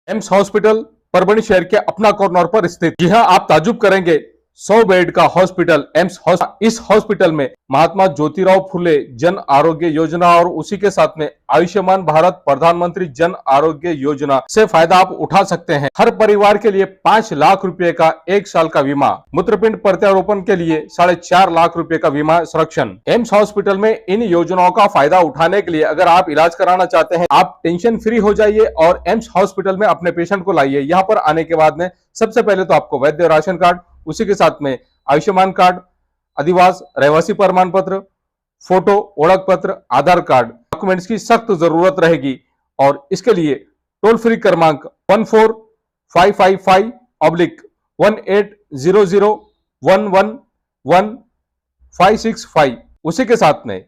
AIIMS hospital Parbhani शहर के अपना कॉर्नर पर स्थित। जी हाँ, आप ताजुब करेंगे, 100 बेड का हॉस्पिटल एम्स इस हॉस्पिटल में महात्मा ज्योतिराव फुले जन आरोग्य योजना और उसी के साथ में आयुष्मान भारत प्रधानमंत्री जन आरोग्य योजना से फायदा आप उठा सकते हैं। हर परिवार के लिए 5 लाख रुपए का 1 साल का बीमा, मूत्रपिंड प्रत्यारोपण के लिए 4.5 लाख रुपए का बीमा संरक्षण। एम्स हॉस्पिटल में इन योजनाओं का फायदा उठाने के लिए अगर आप इलाज कराना चाहते हैं, आप टेंशन फ्री हो जाइए और एम्स हॉस्पिटल में अपने पेशेंट को लाइए। यहाँ पर आने के बाद में सबसे पहले तो आपको वैद्य राशन कार्ड, उसी के साथ में आयुष्मान कार्ड, अधिवास रहवासी प्रमाण पत्र, फोटो, ओळख पत्र, आधार कार्ड डॉक्यूमेंट्स की सख्त जरूरत रहेगी। और इसके लिए टोल फ्री क्रमांक 14555/1800111565, उसी के साथ में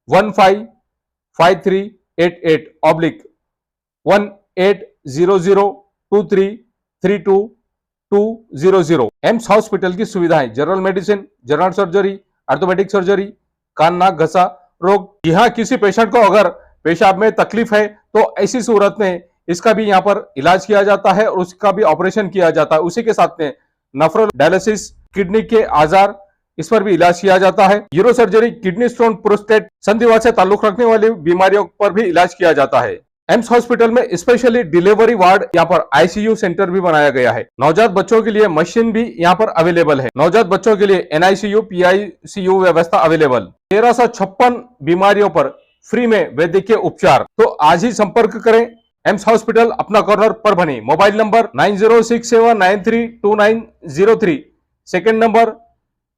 155388/1800233200। एम्स हॉस्पिटल की सुविधाएं general medicine, general surgery, orthopaedic surgery, कान नाक घसा रोग। यहाँ किसी पेशेंट को अगर पेशाब में तकलीफ है तो ऐसी सूरत में इसका भी यहाँ पर इलाज किया जाता है और उसका भी ऑपरेशन किया जाता है। उसी के साथ में नफरल डायलिसिस, किडनी के आजार, इस पर भी इलाज किया जाता है। Uro surgery, kidney stone, prostate, संधिवा से ताल्लुक रखने वाली बीमारियों पर भी इलाज किया जाता है। एम्स हॉस्पिटल में स्पेशली डिलीवरी वार्ड, यहाँ पर आईसीयू सेंटर भी बनाया गया है। नवजात बच्चों के लिए मशीन भी यहाँ पर अवेलेबल है। नवजात बच्चों के लिए एनआईसीयू, पीआईसीयू व्यवस्था अवेलेबल। 1356 बीमारियों पर फ्री में वैद्यकीय उपचार। तो आज ही संपर्क करें एम्स हॉस्पिटल, अपना corner Parbhani. Mobile number 9067932903, second number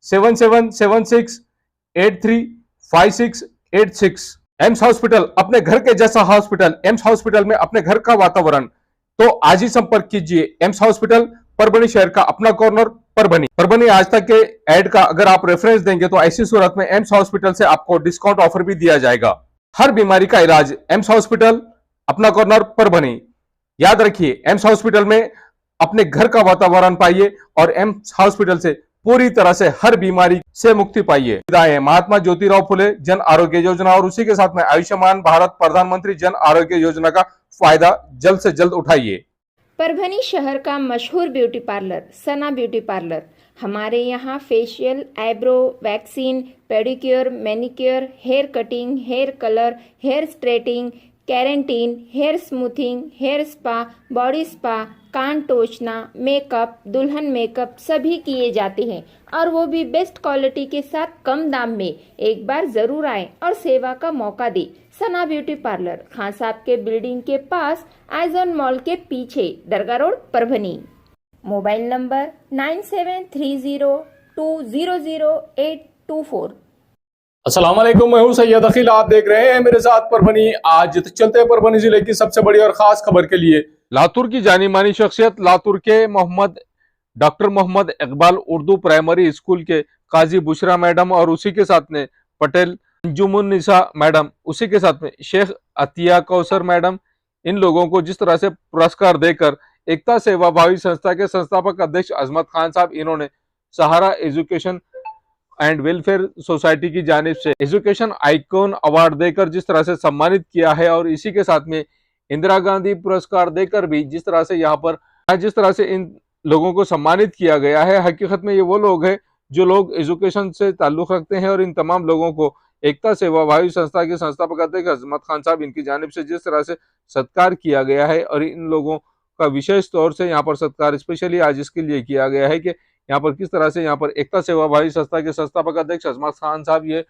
7776835686। AIIMS hospital अपने घर के जैसा हॉस्पिटल, एम्स हॉस्पिटल में अपने घर का वातावरण। तो आज ही संपर्क कीजिए एम्स हॉस्पिटल, परभणी शहर का अपना कॉर्नर परभणी। परभणी आज तक के ऐड का अगर आप रेफरेंस देंगे तो ऐसी सूरत में एम्स हॉस्पिटल से आपको डिस्काउंट ऑफर भी दिया जाएगा। हर बीमारी का इलाज एम्स हॉस्पिटल, अपना कॉर्नर परभणी। याद रखिए, एम्स हॉस्पिटल में अपने घर का वातावरण पाइए और एम्स हॉस्पिटल से पूरी तरह से हर बीमारी से मुक्ति पाइए। महात्मा ज्योतिराव फुले जन आरोग्य योजना और उसी के साथ में आयुष्मान भारत प्रधानमंत्री जन आरोग्य योजना का फायदा जल्द से जल्द उठाइए। परभणी शहर का मशहूर beauty parlour Sana beauty parlour. हमारे यहाँ facial, eyebrow, waxing, pedicure, manicure, hair cutting, hair colour, hair straightening, keratin, hair smoothing, hair spa, body spa, कान टोचना, मेकअप, दुल्हन मेकअप सभी किए जाते हैं और वो भी बेस्ट क्वालिटी के साथ कम दाम में। एक बार जरूर आएं और सेवा का मौका दें। सना ब्यूटी पार्लर, खान साहब के बिल्डिंग के पास, आइजॉन मॉल के पीछे, दरगाह रोड, परभणी। Mobile number 9730200824। अस्सलाम वालेकुम, मैं हूं सैयद अखिल, आप देख रहे हैं मेरे साथ परभणी। आज चलते हैं परभणी जिले की सबसे बड़ी और खास खबर के लिए। लातूर की जानी मानी शख्सियत, लातूर के doctor Mohammad Iqbal Urdu primary school के काजी बुशरा मैडम और उसी के साथ में पटेल अंजुमुन्निसा मैडम, उसी के साथ में शेख अतिया कौसर मैडम, इन लोगों को जिस तरह से पुरस्कार देकर एकता सेवा भावी संस्था के संस्थापक अध्यक्ष अजमत खान साहब, इन्होंने सहारा एजुकेशन एंड वेलफेयर सोसाइटी की जानिब से एजुकेशन आइकॉन अवार्ड देकर जिस तरह से सम्मानित किया है और इसी के साथ में इंदिरा गांधी पुरस्कार देकर भी जिस तरह से यहाँ पर जिस तरह से इन लोगों को सम्मानित किया गया है। हकीकत में ये वो लोग हैं जो लोग एजुकेशन से ताल्लुक रखते हैं और इन तमाम लोगों को एकता सेवा भावी संस्था के संस्थापक अध्यक्ष अजमत खान साहब, इनकी जानिब से जिस तरह से सत्कार किया गया है और इन लोगों का विशेष तौर से यहाँ पर सत्कार स्पेशली आज इसके लिए किया गया है कि यहाँ पर किस तरह से यहाँ पर एकता सेवा भावी संस्था के संस्थापक अध्यक्ष अजमत खान साहब ये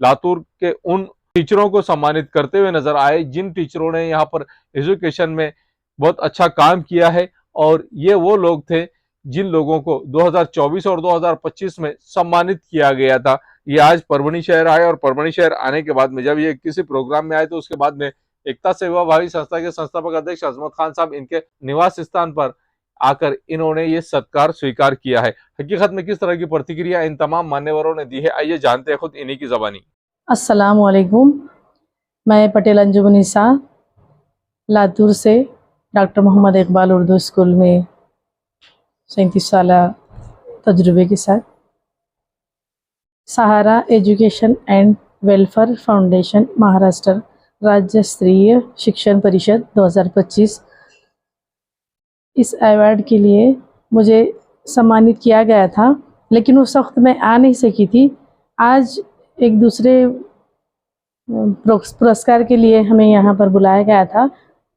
लातूर के उन टीचरों को सम्मानित करते हुए नजर आए जिन टीचरों ने यहाँ पर एजुकेशन में बहुत अच्छा काम किया है। और ये वो लोग थे जिन लोगों को 2024 और 2025 में सम्मानित किया गया था। ये आज परभणी शहर आए और परभणी शहर आने के बाद में जब ये किसी प्रोग्राम में आए तो उसके बाद में एकता सेवा भावी संस्था के संस्थापक अध्यक्ष अजमत खान साहब इनके निवास स्थान पर आकर इन्होंने ये सत्कार स्वीकार किया है। हकीकत में किस तरह की प्रतिक्रिया इन तमाम मान्यवरों ने दी है, आइए जानते हैं खुद इन्हीं की जबानी। अस्सलाम वालेकुम, मैं पटेल अंजुमुन्निसा लातूर से डॉक्टर मोहम्मद इकबाल उर्दू स्कूल में 37 साल तजुर्बे के साथ Sahara education and welfare foundation Maharashtra राज्य स्तरीय शिक्षण परिषद 2025 इस अवार्ड के लिए मुझे सम्मानित किया गया था, लेकिन उस वक्त मैं आ नहीं सकी थी। आज एक दूसरे पुरस्कार के लिए हमें यहाँ पर बुलाया गया था,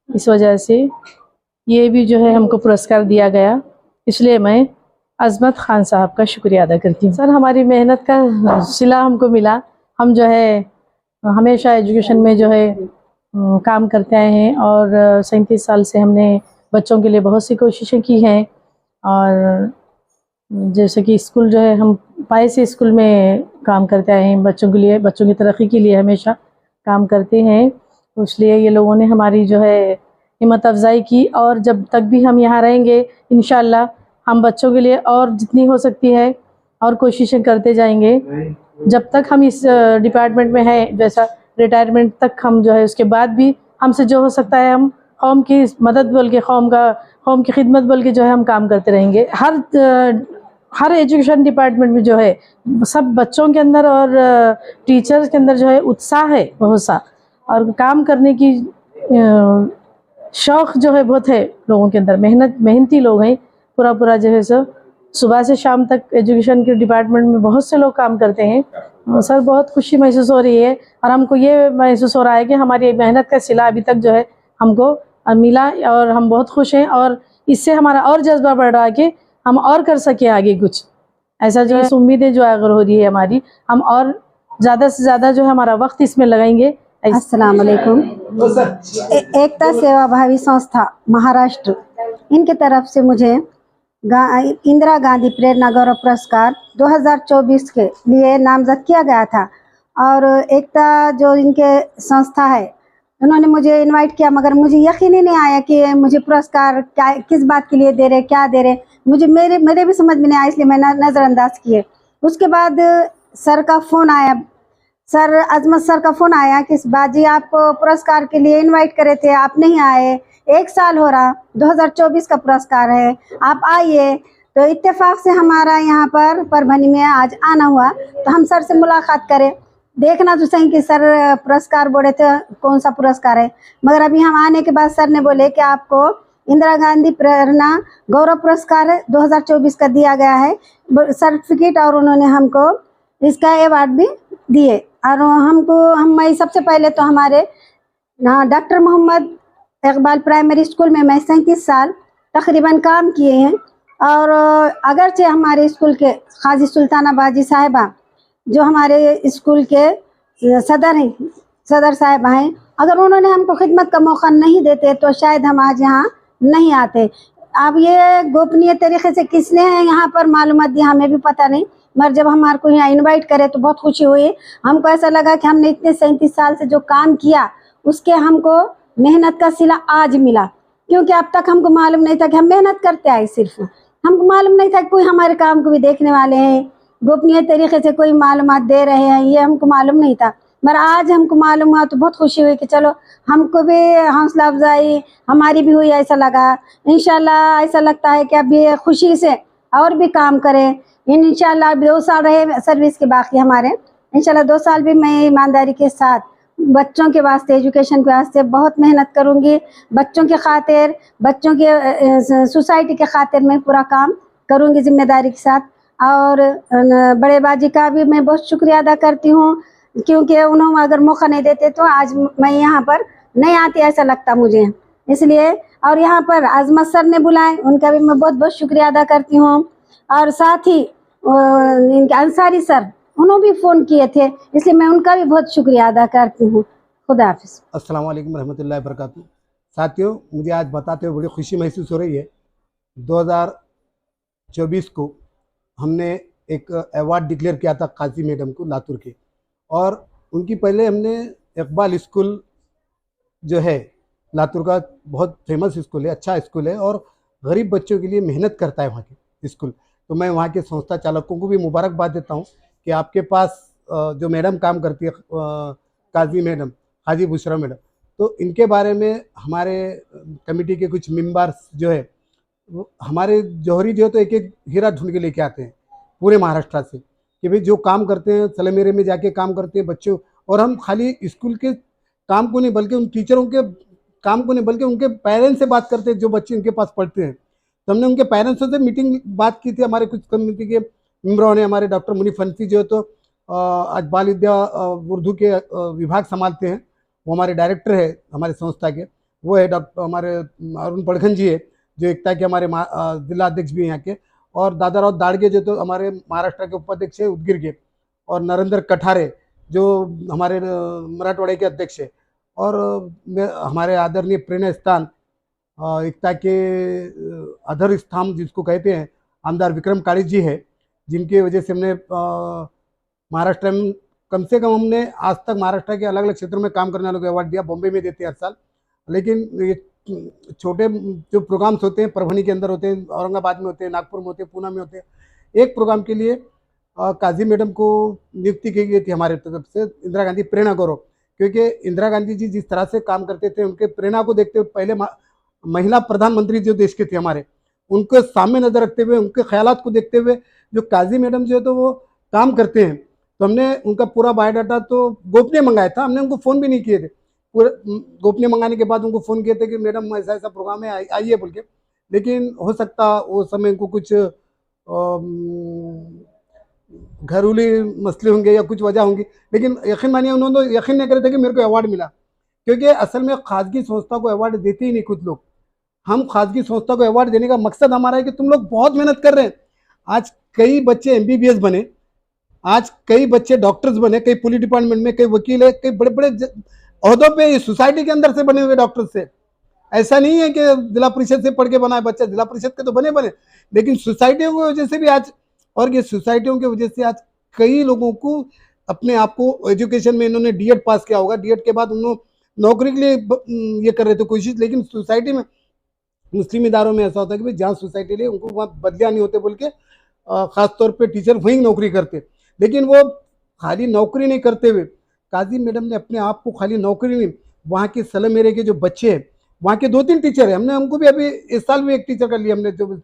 इस वजह से ये भी जो है हमको पुरस्कार दिया गया, इसलिए मैं अज़मत ख़ान साहब का शुक्रिया अदा करती हूँ। सर, हमारी मेहनत का सिला हमको मिला। हम जो है हमेशा एजुकेशन में जो है काम करते आए हैं और 37 साल से हमने बच्चों के लिए बहुत सी कोशिशें की हैं। और जैसे कि स्कूल जो है हम पाए से स्कूल में काम करते आए हैं, बच्चों के लिए, बच्चों की तरक्की के लिए हमेशा काम करते हैं। तो इसलिए ये लोगों ने हमारी जो है हिम्मत अफजाई की, और जब तक भी हम यहाँ रहेंगे इंशाल्लाह हम बच्चों के लिए और जितनी हो सकती है और कोशिशें करते जाएंगे। जब तक हम इस डिपार्टमेंट में हैं, जैसा रिटायरमेंट तक हम जो है, उसके बाद भी हमसे जो हो सकता है हम कौम की मदद बोल के, कौम की खिदमत बोल के जो है हम काम करते रहेंगे। हर एजुकेशन डिपार्टमेंट में जो है सब बच्चों के अंदर और टीचर्स के अंदर जो है उत्साह है बहुत सा, और काम करने की शौक़ जो है बहुत है लोगों के अंदर। मेहनती लोग हैं, पूरा जो है सो सुबह से शाम तक एजुकेशन के डिपार्टमेंट में बहुत से लोग काम करते हैं। सर, बहुत खुशी महसूस हो रही है, और हमको ये महसूस हो रहा है कि हमारी मेहनत का सिला अभी तक जो है हमको मिला, और हम बहुत खुश हैं, और इससे हमारा और जज्बा बढ़ रहा है कि हम और कर सके आगे कुछ ऐसा जो है उम्मीदें जो अगर हो रही है हमारी, हम और ज़्यादा से ज़्यादा जो है हमारा वक्त इसमें लगाएंगे। अस्सलाम वालेकुम। एकता सेवा भावी संस्था महाराष्ट्र, इनके तरफ से मुझे इंदिरा गांधी प्रेरणा गौरव पुरस्कार 2024 के लिए नामजद किया गया था। और एकता जो इनके संस्था है, उन्होंने मुझे इनवाइट किया, मगर मुझे यकीन ही नहीं आया कि मुझे पुरस्कार क्या, किस बात के लिए दे रहे, क्या दे रहे, मुझे मेरे भी समझ में नहीं आया, इसलिए मैंने नज़रअंदाज किए। उसके बाद सर का फ़ोन आया, सर अजमत सर का फ़ोन आया कि बाजी आप पुरस्कार के लिए इनवाइट करे थे, आप नहीं आए, 1 साल हो रहा, 2024 का पुरस्कार है, आप आइए। तो इत्तेफाक से हमारा यहाँ पर परभनी में आज आना हुआ, तो हम सर से मुलाकात करें, देखना तो सही कि सर पुरस्कार बोले थे कौन सा पुरस्कार है। मगर अभी हम आने के बाद सर ने बोले कि आपको इंदिरा गांधी प्रेरणा गौरव पुरस्कार 2024 का दिया गया है सर्टिफिकेट, और उन्होंने हमको इसका अवार्ड भी दिए। और मैं सबसे पहले तो हमारे doctor Mohammad Iqbal primary school में मैं 37 साल तकरीबन काम किए हैं। और अगरचे हमारे स्कूल के काजी सुल्ताना बाजी साहिबा जो हमारे स्कूल के सदर साहिबा हैं, अगर उन्होंने हमको खिदमत का मौका नहीं देते तो शायद हम आज यहाँ नहीं आते। अब ये गोपनीय तरीके से किसने यहाँ पर मालूमात दी हमें भी पता नहीं, मगर जब हमारे को यहाँ इनवाइट करे तो बहुत खुशी हुई। हमको ऐसा लगा कि हमने इतने 37 साल से जो काम किया उसके हमको मेहनत का सिला आज मिला, क्योंकि अब तक हमको मालूम नहीं था कि हम मेहनत करते आए, सिर्फ हमको मालूम नहीं था कि कोई हमारे काम को भी देखने वाले हैं, गोपनीय तरीके से कोई मालूमात दे रहे हैं, ये हमको मालूम नहीं था। मगर आज हमको मालूम हुआ तो बहुत खुशी हुई कि चलो हमको भी हौसला अफजाई हमारी भी हुई, ऐसा लगा। इंशाल्लाह ऐसा लगता है कि अब ये खुशी से और भी काम करें। इंशाल्लाह 2 साल रहे सर्विस के बाकी हमारे, इंशाल्लाह 2 साल भी मैं ईमानदारी के साथ बच्चों के वास्ते, एजुकेशन के वास्ते बहुत मेहनत करूंगी। बच्चों के खातिर, बच्चों के सोसाइटी के खातिर मैं पूरा काम करूंगी जिम्मेदारी के साथ। और बड़े बाजी का भी मैं बहुत शुक्रिया अदा करती हूँ, क्योंकि उन्होंने अगर मौका नहीं देते तो आज मैं यहाँ पर नहीं आती, ऐसा लगता मुझे, इसलिए। और यहाँ पर अजमत सर ने बुलाए, उनका भी मैं बहुत बहुत शुक्रिया अदा करती हूँ। और साथ ही इनके अंसारी सर, उन्होंने भी फ़ोन किए थे, इसलिए मैं उनका भी बहुत शुक्रिया अदा करती हूँ। खुदा हाफिज़। अस्सलाम वालेकुम रहमतुल्लाहि व बरकातहू। साथियों, मुझे आज बताते हुए बड़ी खुशी महसूस हो रही है। 2024 को हमने एक अवार्ड डिक्लेयर किया था काजी मैडम को लातूर के, और उनकी पहले हमने इकबाल स्कूल जो है लातूर का बहुत फेमस स्कूल है, अच्छा स्कूल है, और गरीब बच्चों के लिए मेहनत करता है वहाँ के स्कूल। तो मैं वहाँ के संस्था चालकों को भी मुबारकबाद देता हूँ कि आपके पास जो मैडम काम करती है काजी मैडम, हाजी बुशरा मैडम, तो इनके बारे में हमारे कमेटी के कुछ मेंबर्स जो है, हमारे जौहरी जो है तो एक एक हीरा ढूंढ के लेके आते हैं पूरे महाराष्ट्र से कि भाई जो काम करते हैं सलेमेरे में जाके काम करते हैं बच्चों। और हम खाली स्कूल के काम को नहीं बल्कि उन टीचरों के काम को नहीं बल्कि उनके पेरेंट्स से बात करते हैं जो बच्चे उनके पास पढ़ते हैं। तो हमने उनके पेरेंट्सों से मीटिंग बात की थी, हमारे कुछ कम्युनिटी के मेम्बरों ने, हमारे डॉक्टर मुनीफ फंसी जो है तो आज बाल विद्या उर्दू के विभाग संभालते हैं, वो हमारे डायरेक्टर है हमारे संस्था के, वो है डॉक्टर हमारे अरुण पड़खन जी है जो एकता के हमारे जिला अध्यक्ष भी हैं यहाँ के, और दादाराव दाड़गे जो तो हमारे महाराष्ट्र के उपाध्यक्ष है उदगीर के, और नरेंद्र कठारे जो हमारे मराठवाड़े के अध्यक्ष है, और हमारे आदरणीय प्रेरणा स्थान एकता के अधर स्तंभ जिसको कहते हैं आमदार विक्रम काली जी है, जिनकी वजह से हमने महाराष्ट्र में कम से कम हमने आज तक महाराष्ट्र के अलग अलग क्षेत्रों में काम करने वालों को अवार्ड दिया। बॉम्बे में देते हैं हर साल, लेकिन ये छोटे जो प्रोग्राम्स होते हैं परभनी के अंदर होते हैं, औरंगाबाद में होते हैं, नागपुर में होते हैं, पूना में होते हैं। एक प्रोग्राम के लिए काजी मैडम को नियुक्ति की गई थी हमारे तरफ से, इंदिरा गांधी प्रेरणा गौरव, क्योंकि इंदिरा गांधी जी जिस तरह से काम करते थे उनके प्रेरणा को देखते हुए, पहले महिला प्रधानमंत्री जो देश के थे हमारे, उनको सामने नजर रखते हुए, उनके ख्यालात को देखते हुए जो काजी मैडम जो है तो वो काम करते हैं, तो हमने उनका पूरा बायोडाटा तो गोपनीय मंगाया था, हमने उनको फ़ोन भी नहीं किए थे। पूरे गोपनीय मंगाने के बाद उनको फ़ोन किए थे कि मैडम ऐसा ऐसा प्रोग्राम है, आइए बोल के, लेकिन हो सकता वो समय उनको कुछ घरेलू मसले होंगे या कुछ वजह होंगी, लेकिन यकीन मानिए उन्होंने तो यकीन नहीं करे थे कि मेरे को अवार्ड मिला, क्योंकि असल में खासगी संस्था को अवार्ड देते ही नहीं कुछ लोग। हम खासगी संस्था को अवार्ड देने का मकसद हमारा है कि तुम लोग बहुत मेहनत कर रहे हैं। आज कई बच्चे MBBS बने, आज कई बच्चे डॉक्टर्स बने, कई पुलिस डिपार्टमेंट में, कई वकील है, कई बड़े बड़े ओहदों पे सोसाइटी के अंदर से बने हुए डॉक्टर्स से। ऐसा नहीं है कि जिला परिषद से पढ़ के बना है बच्चा, जिला परिषद के तो बने, लेकिन सोसाइटियों की वजह से भी आज, और ये सोसाइटियों की वजह से आज कई लोगों को अपने आप को एजुकेशन में, इन्होंने D.Ed पास किया होगा, D.Ed के बाद उन्होंने नौकरी के लिए ये कर रहे थे कोशिश, लेकिन सोसाइटी में मुस्लिम इदारों में ऐसा होता है कि भाई जहाँ सोसाइटी ले उनको वहाँ बदलिया नहीं होते बोल के खासतौर पे टीचर वहीं नौकरी करते, लेकिन वो खाली नौकरी नहीं करते हुए काजी मैडम ने अपने आप को खाली नौकरी नहीं, वहाँ के सलम मेरे के जो बच्चे हैं, वहाँ के 2-3 टीचर हैं, हमने हमको भी अभी इस साल भी एक टीचर कर लिया हमने जो,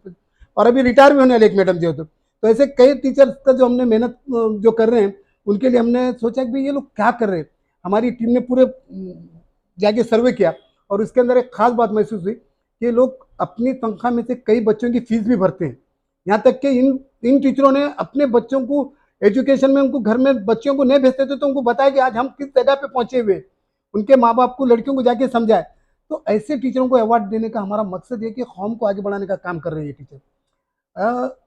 और अभी रिटायर भी होने वाले एक मैडम जो तो ऐसे कई टीचर्स का जो हमने मेहनत जो कर रहे हैं उनके लिए हमने सोचा कि भाई ये लोग क्या कर रहे हैं। हमारी टीम ने पूरे जाके सर्वे किया और उसके अंदर एक खास बात महसूस हुई कि लोग अपनी तनख्वाह में से कई बच्चों की फीस भी भरते हैं, यहाँ तक कि इन टीचरों ने अपने बच्चों को एजुकेशन में, उनको घर में बच्चों को नहीं भेजते थे तो उनको बताया कि आज हम किस जगह पे पहुंचे हुए, उनके माँ बाप को, लड़कियों को जाके समझाए। तो ऐसे टीचरों को अवार्ड देने का हमारा मकसद है कि कौम को आगे बढ़ाने का काम कर रहे हैं ये टीचर।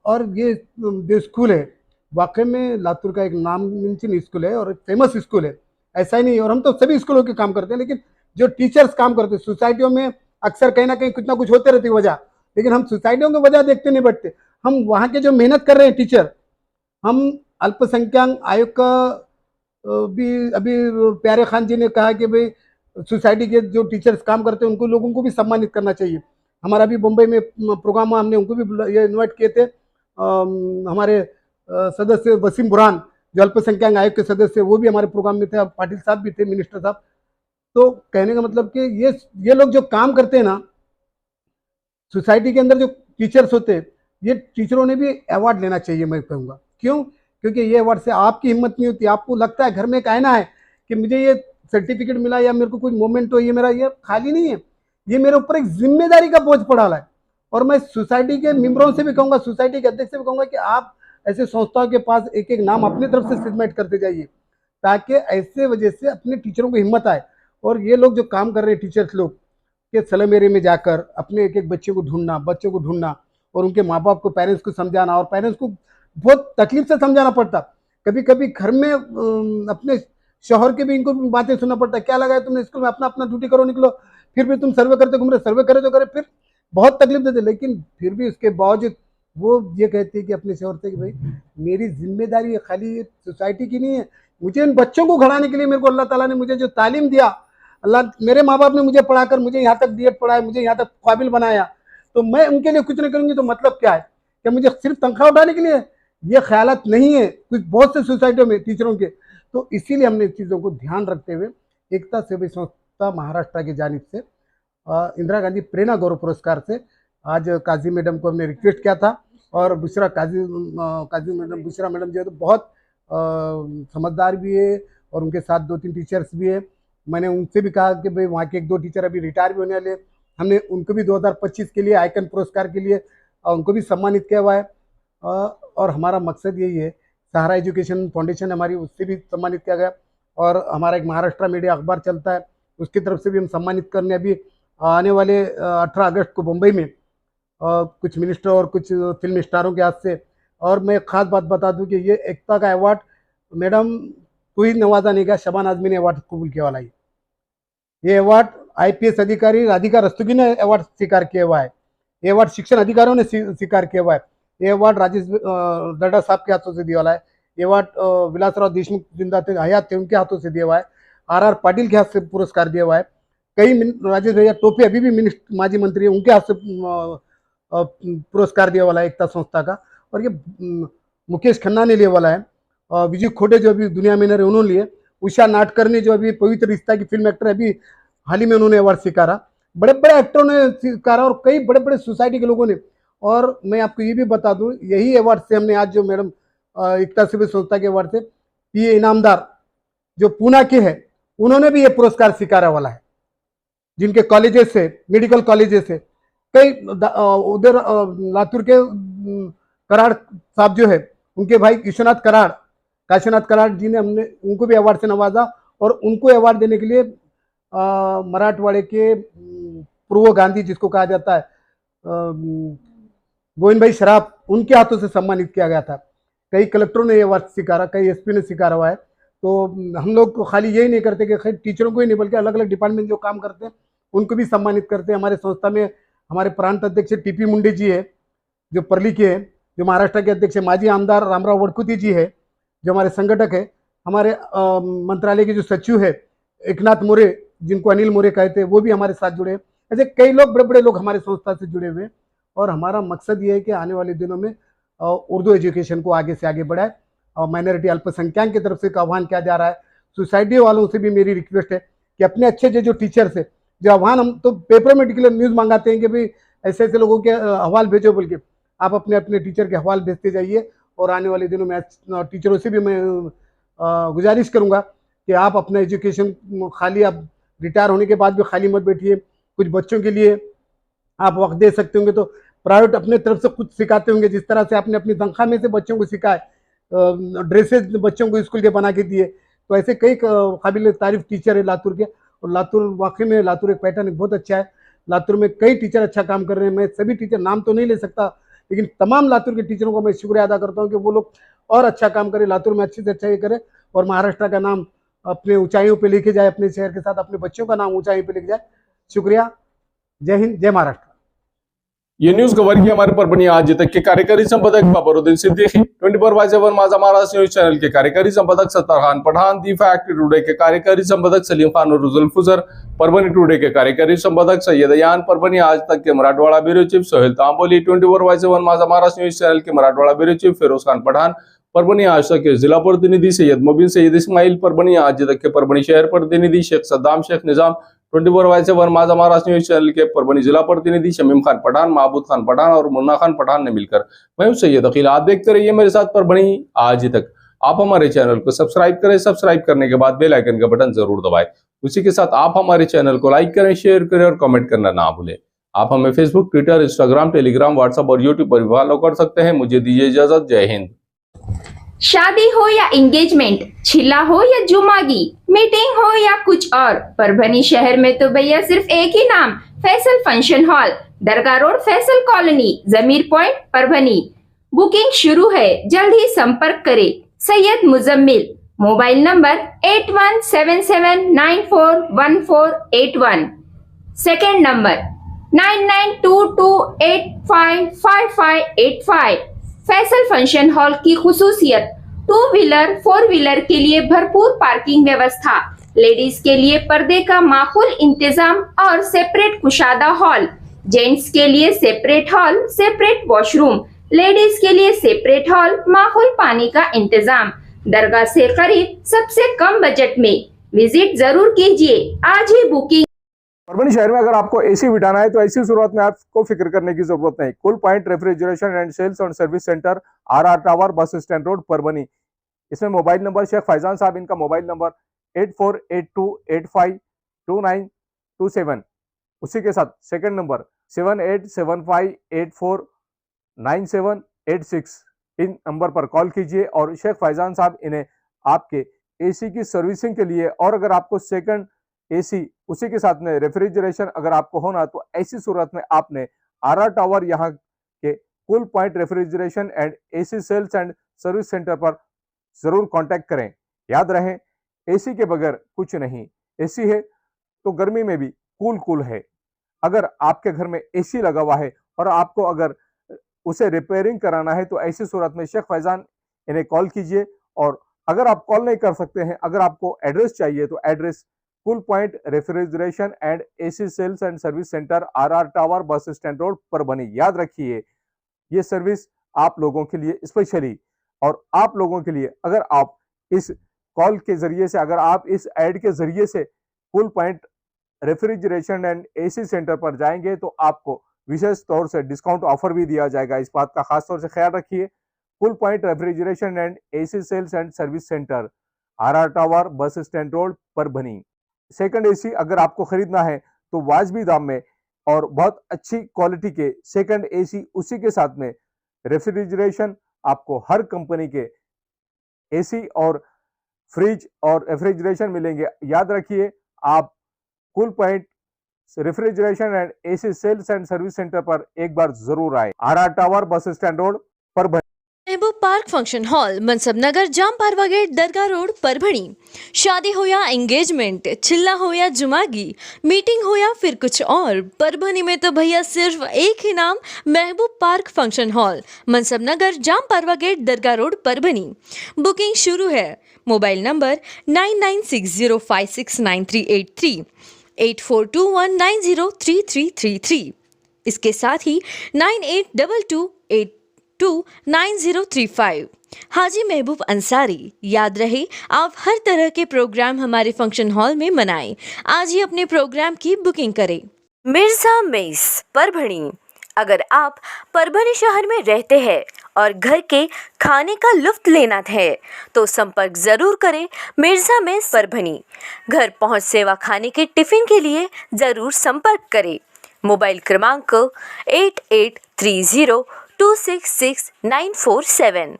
और ये जो स्कूल है वाकई में लातूर का एक नामचीन स्कूल है और एक फेमस स्कूल है, ऐसा ही नहीं। और हम तो सभी स्कूलों के काम करते हैं, लेकिन जो टीचर्स काम करते हैं सोसाइटियों में अक्सर कहीं ना कहीं कुछ ना कुछ होते रहती है वजह, लेकिन हम सोसाइटियों की वजह देखते नहीं बैठते। हम वहाँ के जो मेहनत कर रहे हैं टीचर, हम अल्पसंख्यक आयोग का भी अभी प्यारे खान जी ने कहा कि भाई सोसाइटी के जो टीचर्स काम करते हैं उनको, लोगों को भी सम्मानित करना चाहिए। हमारा भी मुंबई में प्रोग्राम हुआ, हमने उनको भी ये इन्वाइट किए थे। हमारे सदस्य वसीम बुरहान जो अल्पसंख्यक आयोग के सदस्य, वो भी हमारे प्रोग्राम में थे, पाटिल साहब भी थे, मिनिस्टर साहब। तो कहने का मतलब कि ये लोग जो काम करते हैं ना सोसाइटी के अंदर, जो टीचर्स होते हैं, ये टीचरों ने भी अवार्ड लेना चाहिए मैं कहूँगा। क्यों? क्योंकि ये अवार्ड से आपकी हिम्मत नहीं होती, आपको लगता है घर में एक आईना है कि मुझे ये सर्टिफिकेट मिला या मेरे को कुछ मोमेंट हो, ये मेरा ये खाली नहीं है, ये मेरे ऊपर एक जिम्मेदारी का बोझ पड़ा है। और मैं सोसाइटी के मेम्बरों से भी कहूँगा, सोसाइटी के अध्यक्ष से भी कहूँगा कि आप ऐसे संस्थाओं के पास एक एक नाम अपनी तरफ से सबमिट करते जाइए, ताकि ऐसे वजह से अपने टीचरों को हिम्मत आए। और ये लोग जो काम कर रहे हैं टीचर्स लोग के स्लम एरिया में जाकर अपने एक एक बच्चों को ढूंढना और उनके माँ बाप को, पेरेंट्स को समझाना, और पेरेंट्स को बहुत तकलीफ से समझाना पड़ता। कभी कभी घर में अपने शोहर के भी इनको बातें सुनना पड़ता है, क्या लगा है तुमने स्कूल में, अपना अपना ड्यूटी करो, निकलो, फिर भी तुम सर्वे करते घूम रहे, सर्वे करे तो करे, फिर बहुत तकलीफ देते। लेकिन फिर भी उसके बावजूद वो ये कहती है कि अपने शोहर से कि भाई मेरी जिम्मेदारी है, खाली सोसाइटी की नहीं है, मुझे इन बच्चों को खड़ाने के लिए मेरे को अल्लाह ताला ने मुझे जो तालीम दिया, अल्लाह मेरे माँ बाप ने मुझे पढ़ाकर मुझे यहाँ तक D.Ed पढ़ाया, मुझे यहाँ तक काबिल बनाया, तो मैं उनके लिए कुछ नहीं करूँगी तो मतलब क्या है? क्या मुझे सिर्फ तनख्वाह उठाने के लिए? ये ख्यालात नहीं है कुछ बहुत से सोसाइटियों में टीचरों के। तो इसीलिए हमने इस चीज़ों को ध्यान रखते हुए एकता सेवी संस्था महाराष्ट्र की जानिब से इंदिरा गांधी प्रेरणा गौरव पुरस्कार से आज काजी मैडम को हमने रिक्वेस्ट किया था। और बुशरा बुशरा मैडम जो है तो बहुत समझदार भी है और उनके साथ 2-3 टीचर्स भी है। मैंने उनसे भी कहा कि भाई वहाँ के 1-2 टीचर अभी रिटायर भी होने वाले, हमने उनको भी 2025 के लिए आइकन पुरस्कार के लिए उनको भी सम्मानित किया हुआ है। और हमारा मकसद यही है, सहारा एजुकेशन फाउंडेशन हमारी, उससे भी सम्मानित किया गया। और हमारा एक महाराष्ट्र मीडिया अखबार चलता है, उसकी तरफ से भी हम सम्मानित करने अभी आने वाले 18 अगस्त को मुंबई में कुछ मिनिस्टर और कुछ फिल्म स्टारों के हाथ से। और मैं खास बात बता दूं कि ये एकता का अवार्ड मैडम कोई नवाजा नहीं गया, शबान आजमी ने अवार्ड कबूल किया वाला ये अवार्ड IPS अधिकारी राधिका रस्तोगी ने अवार्ड स्वीकार किया हुआ है। ये अवार्ड शिक्षण अधिकारियों ने स्वीकार किया हुआ है। ये अवार्ड राजेश दड्डा साहब के हाथों से दिया वाला है। ये अवार्ड विलासराव देशमुख जिंदा थे, हयात थे, उनके हाथों से दिया हुआ है। RR पाटिल के हाथ से पुरस्कार दिया हुआ है। कई राजेश भैया टोपे अभी भी माजी मंत्री है, उनके हाथ से पुरस्कार दिया वाला है एकता संस्था का। और ये मुकेश खन्ना ने लिया वाला है। विजय खोटे जो अभी दुनिया में रहे उन्होंने लिए। उषा नाटकर ने जो अभी पवित्र रिश्ता की फिल्म एक्टर अभी हाल ही में उन्होंने अवार्ड स्वीकारा। बड़े बड़े एक्टरों ने स्वीकारा और कई बड़े बड़े सोसाइटी के लोगों ने। और मैं आपको ये भी बता दूं, यही अवार्ड से हमने आज जो मैडम एकता सिविल संस्था के अवार्ड से PA इनामदार जो पूना के हैं, उन्होंने भी ये पुरस्कार स्वीकारा वाला है, जिनके कॉलेजेस से, मेडिकल कॉलेजेस से कई उधर लातूर के कराड़ साहब जो है, उनके भाई विश्वनाथ कराड़, काशीनाथ कराड़ जी ने हमने उनको भी अवार्ड से नवाजा। और उनको अवार्ड देने के लिए मराठवाड़े के पूर्व गांधी जिसको कहा जाता है गोविंद भाई शराफ, उनके हाथों से सम्मानित किया गया था। कई कलेक्टरों ने ये अवार्ड स्वीकारा, कई SP ने स्वीकारा हुआ है। तो हम लोग खाली यही नहीं करते कि टीचरों को ही नहीं, बल्कि अलग अलग डिपार्टमेंट जो काम करते हैं उनको भी सम्मानित करते हैं। हमारे संस्था में हमारे प्रांत अध्यक्ष TP मुंडे जी है, जो परली के हैं, जो महाराष्ट्र के अध्यक्ष है। माजी आमदार रामराव वडकुती जी है, जो हमारे संगठक है। हमारे मंत्रालय के जो सचिव है एकनाथ मोरे, जिनको अनिल मोरे कहते हैं, वो भी हमारे साथ जुड़े हैं। ऐसे कई लोग, बड़े बड़े लोग हमारे संस्था से जुड़े हुए हैं। और हमारा मकसद ये है कि आने वाले दिनों में उर्दू एजुकेशन को आगे से आगे बढ़ाए। और माइनॉरिटी अल्पसंख्यक की तरफ से एक आह्वान किया जा रहा है। सोसाइटी वालों से भी मेरी रिक्वेस्ट है कि अपने अच्छे जो टीचर्स है, जो आह्वान, हम तो पेपर में डिक्लेयर न्यूज़ मंगाते हैं कि भाई ऐसे ऐसे लोगों के हवाल भेजो, बोल के आप अपने अपने टीचर के हवाल भेजते जाइए। और आने वाले दिनों में टीचरों से भी मैं गुजारिश करूंगा कि आप अपना एजुकेशन खाली, आप रिटायर होने के बाद भी खाली मत बैठिए। कुछ बच्चों के लिए आप वक्त दे सकते होंगे तो प्राइवेट अपने तरफ से कुछ सिखाते होंगे, जिस तरह से आपने अपनी तनख्वाह में से बच्चों को सिखाए, ड्रेसेस बच्चों को स्कूल के बना के दिए। तो ऐसे कई काबिल तारीफ टीचर है लातूर के। और लातूर वाकई में, लातूर एक पैटर्न बहुत अच्छा है। लातूर में कई टीचर अच्छा काम कर रहे हैं। मैं सभी टीचर नाम तो नहीं ले सकता, लेकिन तमाम लातूर के टीचरों को मैं शुक्रिया अदा करता हूँ कि वो लोग और अच्छा काम करें, लातूर में अच्छे से अच्छा ये करें और महाराष्ट्र का नाम अपने ऊंचाइयों पे लेके जाए, अपने शहर के साथ अपने बच्चों का नाम ऊंचाइयों पे लेके जाए। शुक्रिया। जय हिंद, जय महाराष्ट्र। ये न्यूज कवर की हमारे परभणी आज तक के कार्यकारी संपादक बाबरुद्दीन सिद्दीकी, 24/7 माझा महाराष्ट्र न्यूज चैनल के कार्यकारी संपादक Sattar Khan Pathan, the fact today के कार्यकारी संपादक सलीम खान और रुजुल फुजर, परभणी टुडे के कार्यकारी संपादक सैयद यान, परभणी आज तक के मराठवाड़ा ब्यूरो चीफ सोहेल तांबोली, 24/7 माझा महाराष्ट्र न्यूज चैनल के मराठवाड़ा ब्यूरो चीफ फिरोज खान पठान, परभणी आज तक के जिला प्रतिनिधि सैयद मुबीन सैयद इस्माइल, परभणी आज तक के परभणी शहर प्रतिनिधि शेख सद्दाम शेख निजाम, 24/7 माझा महाराष्ट्र न्यूज चैनल के परभणी जिला प्रतिनिधि शमीम खान पठान, महबूद खान पठान और मुन्ना खान पठान ने मिलकर मैं हूं सैयद अकील। आप देखते रहिए मेरे साथ परभणी आज तक। आप हमारे चैनल को सब्सक्राइब करें, सब्सक्राइब करने के बाद बेल आइकन का बटन जरूर दबाएं। उसी के साथ आप हमारे चैनल को लाइक करें, शेयर करें और कमेंट करना ना भूलें। आप हमें Facebook, Twitter, Instagram, Telegram, WhatsApp और यूट्यूब पर भी फॉलो कर सकते हैं। मुझे दीजिए इजाजत। जय हिंद। शादी हो या एंगेजमेंट, छिला हो या जुमागी, मीटिंग हो या कुछ और, परभणी शहर में तो भैया सिर्फ एक ही नाम, फैसल फंक्शन हॉल, दरगाह रोड, फैसल कॉलोनी, जमीर पॉइंट, परभणी। बुकिंग शुरू है, जल्द ही संपर्क करें। Syed Muzammil, mobile number 8177941481, second number 9922855585। Faisal function hall की खुसूसियत, 2 व्हीलर 4 व्हीलर के लिए भरपूर पार्किंग व्यवस्था, लेडीज के लिए पर्दे का माकूल इंतजाम और सेपरेट कुशादा हॉल, जेंट्स के लिए separate hall, separate washroom, ladies के लिए सेपरेट हॉल, माकूल पानी का इंतजाम, दरगाह से करीब, सबसे कम बजट में। विजिट जरूर कीजिए, आज ही बुकिंग। परभणी शहर में अगर आपको AC बिठाना है तो ऐसी शुरुआत में आपको फिक्र करने की जरूरत नहीं। Cool point refrigeration and sales और service centre, RR tower, bus stand road, Parbhani. इसमें मोबाइल नंबर शेख फैजान साहब, इनका मोबाइल नंबर 8482852927। उसी के साथ सेकंड नंबर 787584 9786 इन नंबर पर कॉल कीजिए और शेख फैजान साहब इन्हें आपके एसी की सर्विसिंग के लिए, और अगर आपको सेकंड एसी उसी के साथ में रेफ्रिजरेशन अगर आपको होना तो ऐसी सूरत में आपने आर टावर यहाँ के cool point refrigeration and AC sales and service centre पर जरूर कांटेक्ट करें। याद रहे, एसी के बगैर कुछ नहीं। एसी है तो गर्मी में भी कूल है। अगर आपके घर में एसी लगा हुआ है और आपको अगर उसे रिपेयरिंग कराना है तो ऐसी सूरत में शेख फैजान इन्हें कॉल कीजिए। और अगर आप कॉल नहीं कर सकते हैं, अगर आपको एड्रेस चाहिए तो address cool point refrigeration and AC sales and service centre, R tower, bus stand road, Parbhani. याद रखिए, ये सर्विस आप लोगों के लिए स्पेशली, और आप लोगों के लिए अगर आप इस कॉल के जरिए से, अगर आप इस ऐड के जरिए से cool point refrigeration and AC centre पर जाएंगे तो आपको विशेष तौर से डिस्काउंट ऑफर भी दिया जाएगा। इस बात का खास तौर से ख्याल रखिए। Cool point refrigeration and AC sales and service centre, R tower, bus stand road, Parbhani. Second AC अगर आपको खरीदना है तो वाजबी दाम में और बहुत अच्छी क्वालिटी के सेकंड एसी, उसी के साथ में रेफ्रिजरेशन आपको हर कंपनी के एसी और फ्रिज और रेफ्रिजरेशन मिलेंगे। याद रखिए, आप cool point refrigeration and AC sales and service centre पर एक बार जरूर आए। R tower, bus stand road, Parbhani. Mehboob park function hall, Mansab Nagar, Jam Parwa gate, Dargah road, Parbhani. शादी हो या एंगेजमेंट, चिल्ला हो या जुमागी, मीटिंग हो या फिर कुछ और, परभणी में तो भैया सिर्फ एक ही नाम, महबूब park function hall, Mansab Nagar, Jam Parwa gate, Dargah road, Parbhani. Booking शुरू है। Mobile number 9960569383, 8421903333। इसके साथ ही 9822829035। हाजी महबूब अंसारी। याद रहे, आप हर तरह के प्रोग्राम हमारे फंक्शन हॉल में मनाएं। आज ही अपने प्रोग्राम की बुकिंग करें। मिर्जा मेस, परभणी। अगर आप परभणी शहर में रहते हैं और घर के खाने का लुत्फ लेना है तो संपर्क जरूर करें मिर्जा मेस, परभणी। घर पहुंच सेवा खाने के टिफिन के लिए जरूर संपर्क करें। मोबाइल क्रमांक 8830266947।